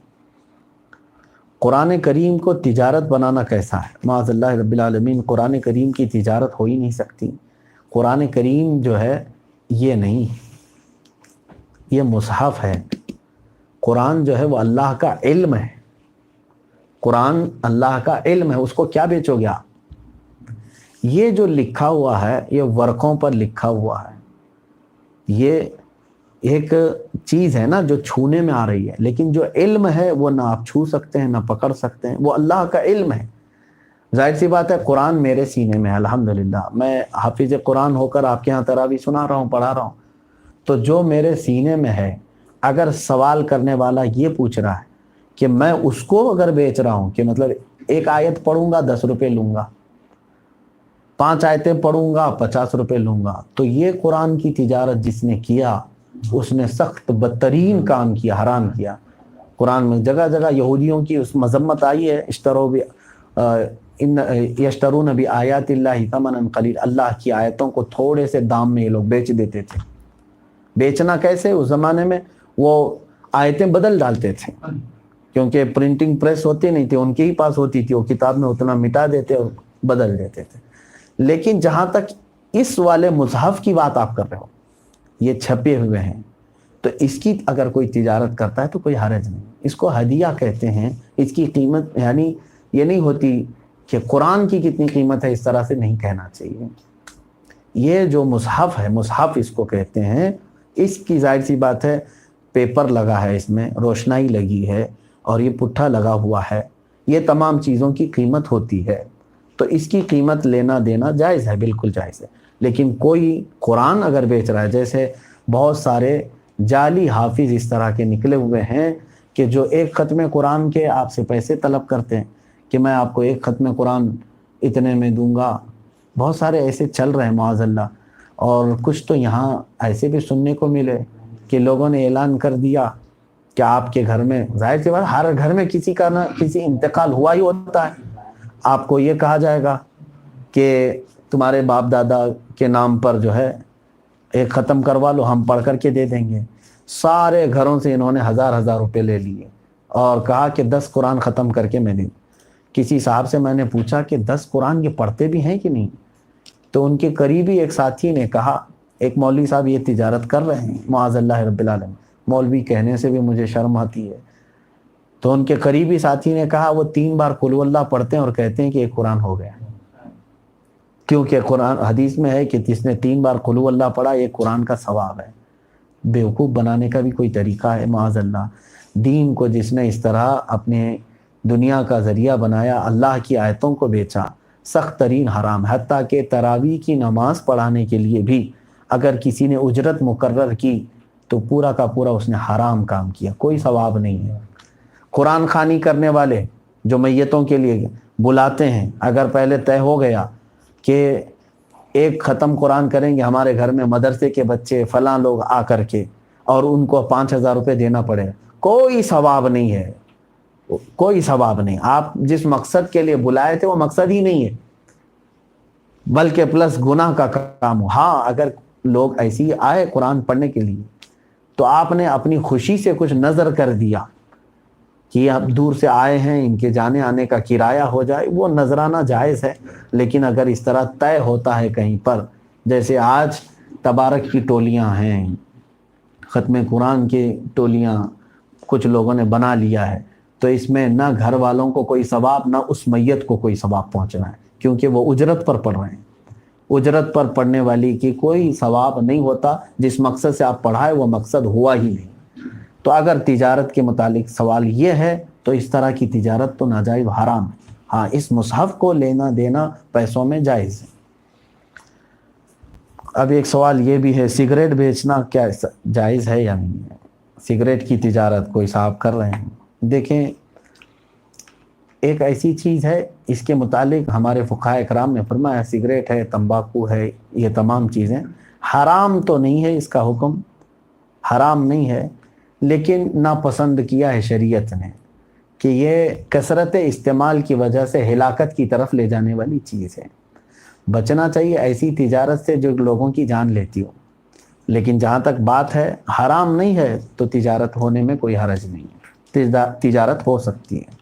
قرآن کریم کو تجارت بنانا کیسا ہے؟ معاذ اللہ رب العالمین، قرآن کریم کی تجارت ہو ہی نہیں سکتی۔ قرآن کریم جو ہے یہ نہیں، یہ مصحف ہے۔ قرآن جو ہے وہ اللہ کا علم ہے، قرآن اللہ کا علم ہے، اس کو کیا بیچو گے آپ؟ یہ جو لکھا ہوا ہے یہ ورقوں پر لکھا ہوا ہے، یہ ایک چیز ہے نا جو چھونے میں آ رہی ہے، لیکن جو علم ہے وہ نہ آپ چھو سکتے ہیں نہ پکڑ سکتے ہیں، وہ اللہ کا علم ہے۔ ظاہر سی بات ہے قرآن میرے سینے میں ہے الحمدللہ، میں حافظ قرآن ہو کر آپ کے ہاں تراویح سنا رہا ہوں، پڑھا رہا ہوں، تو جو میرے سینے میں ہے، اگر سوال کرنے والا یہ پوچھ رہا ہے کہ میں اس کو اگر بیچ رہا ہوں کہ مطلب ایک آیت پڑھوں گا 10 روپے لوں گا، 5 آیتیں پڑھوں گا 50 روپے لوں گا، تو یہ قرآن کی تجارت جس نے کیا اس نے سخت بدترین کام کیا، حرام کیا۔ قرآن میں جگہ جگہ یہودیوں کی اس مذمت آئی ہے، یشترون بآیات اللہ ثمنا قلیل، اللہ کی آیتوں کو تھوڑے سے دام میں یہ لوگ بیچ دیتے تھے۔ بیچنا کیسے؟ اس زمانے میں وہ آیتیں بدل ڈالتے تھے، کیونکہ پرنٹنگ پریس ہوتی نہیں تھی، ان کے ہی پاس ہوتی تھی، وہ کتاب میں اتنا مٹا دیتے اور بدل دیتے تھے۔ لیکن جہاں تک اس والے مصحف کی بات آپ کر رہے ہو، یہ چھپے ہوئے ہیں، تو اس کی اگر کوئی تجارت کرتا ہے تو کوئی حرج نہیں، اس کو ہدیہ کہتے ہیں۔ اس کی قیمت یعنی یہ نہیں ہوتی کہ قرآن کی کتنی قیمت ہے، اس طرح سے نہیں کہنا چاہیے۔ یہ جو مصحف ہے، مصحف اس کو کہتے ہیں، اس کی ظاہر سی بات ہے پیپر لگا ہے، اس میں روشنائی لگی ہے اور یہ پٹھا لگا ہوا ہے، یہ تمام چیزوں کی قیمت ہوتی ہے، تو اس کی قیمت لینا دینا جائز ہے، بالکل جائز ہے۔ لیکن کوئی قرآن اگر بیچ رہا ہے، جیسے بہت سارے جعلی حافظ اس طرح کے نکلے ہوئے ہیں کہ جو ایک ختم قرآن کے آپ سے پیسے طلب کرتے ہیں کہ میں آپ کو ایک ختم قرآن اتنے میں دوں گا، بہت سارے ایسے چل رہے ہیں معاذ اللہ۔ اور کچھ تو یہاں ایسے بھی سننے کو ملے کہ لوگوں نے اعلان کر دیا کہ آپ کے گھر میں، ظاہر سی بات ہر گھر میں کسی کا نہ کسی انتقال ہوا ہی ہوتا ہے، آپ کو یہ کہا جائے گا کہ تمہارے باپ دادا کے نام پر جو ہے ایک ختم کروا لو، ہم پڑھ کر کے دے دیں گے۔ سارے گھروں سے انہوں نے 1000 روپے لے لیے اور کہا کہ 10 قرآن ختم کر کے میں دوں۔ کسی صاحب سے میں نے پوچھا کہ 10 قرآن یہ پڑھتے بھی ہیں کہ نہیں؟ تو ان کے قریبی ایک ساتھی نے کہا، ایک مولوی صاحب یہ تجارت کر رہے ہیں معاذ اللہ رب العالمین، مولوی کہنے سے بھی مجھے شرم آتی ہے، تو ان کے قریبی ساتھی نے کہا وہ 3 بار قل ہو اللہ پڑھتے ہیں اور کہتے ہیں کہ ایک قرآن ہو گیا، کیونکہ قرآن حدیث میں ہے کہ جس نے 3 بار قل ہو اللہ پڑھا ایک قرآن کا ثواب ہے۔ بیوقوف بنانے کا بھی کوئی طریقہ ہے معاذ اللہ۔ دین کو جس نے اس طرح اپنے دنیا کا ذریعہ بنایا، اللہ کی آیتوں کو بیچا، سخت ترین حرام، حتیٰ کہ تراویح کی نماز پڑھانے کے لیے بھی اگر کسی نے اجرت مقرر کی تو پورا کا پورا اس نے حرام کام کیا، کوئی ثواب نہیں ہے۔ قرآن خوانی کرنے والے جو میتوں کے لیے بلاتے ہیں، اگر پہلے طے ہو گیا کہ ایک ختم قرآن کریں گے ہمارے گھر میں مدرسے کے بچے فلاں لوگ آ کر کے، اور ان کو 5000 روپے دینا پڑے، کوئی ثواب نہیں ہے، کوئی ثواب نہیں۔ آپ جس مقصد کے لیے بلائے تھے وہ مقصد ہی نہیں ہے، بلکہ پلس گناہ کا کام ہو۔ ہاں اگر لوگ ایسی آئے قرآن پڑھنے کے لیے تو آپ نے اپنی خوشی سے کچھ نظر کر دیا کہ آپ دور سے آئے ہیں، ان کے جانے آنے کا کرایہ ہو جائے، وہ نذرانہ جائز ہے۔ لیکن اگر اس طرح طے ہوتا ہے کہیں پر، جیسے آج تبارک کی ٹولیاں ہیں، ختم قرآن کی ٹولیاں کچھ لوگوں نے بنا لیا ہے، تو اس میں نہ گھر والوں کو کوئی ثواب نہ اس میت کو کوئی ثواب پہنچنا ہے، کیونکہ وہ اجرت پر پڑھ رہے ہیں۔ اجرت پر پڑھنے والی کی کوئی ثواب نہیں ہوتا، جس مقصد سے آپ پڑھائے وہ مقصد ہوا ہی نہیں۔ تو اگر تجارت کے متعلق سوال یہ ہے تو اس طرح کی تجارت تو ناجائز حرام ہے۔ ہاں اس مصحف کو لینا دینا پیسوں میں جائز ہے۔ اب ایک سوال یہ بھی ہے، سگریٹ بیچنا کیا جائز ہے یا نہیں ہے؟ سگریٹ کی تجارت کوئی صاحب کر رہے ہیں، دیکھیں ایک ایسی چیز ہے، اس کے متعلق ہمارے فقہاء اکرام نے فرمایا سگریٹ ہے، تمباکو ہے، یہ تمام چیزیں حرام تو نہیں ہے، اس کا حکم حرام نہیں ہے، لیکن ناپسند کیا ہے شریعت نے کہ یہ کثرت استعمال کی وجہ سے ہلاکت کی طرف لے جانے والی چیز ہے. بچنا چاہیے ایسی تجارت سے جو لوگوں کی جان لیتی ہو. لیکن جہاں تک بات ہے حرام نہیں ہے تو تجارت ہونے میں کوئی حرج نہیں ہے، تجارت ہو سکتی ہے.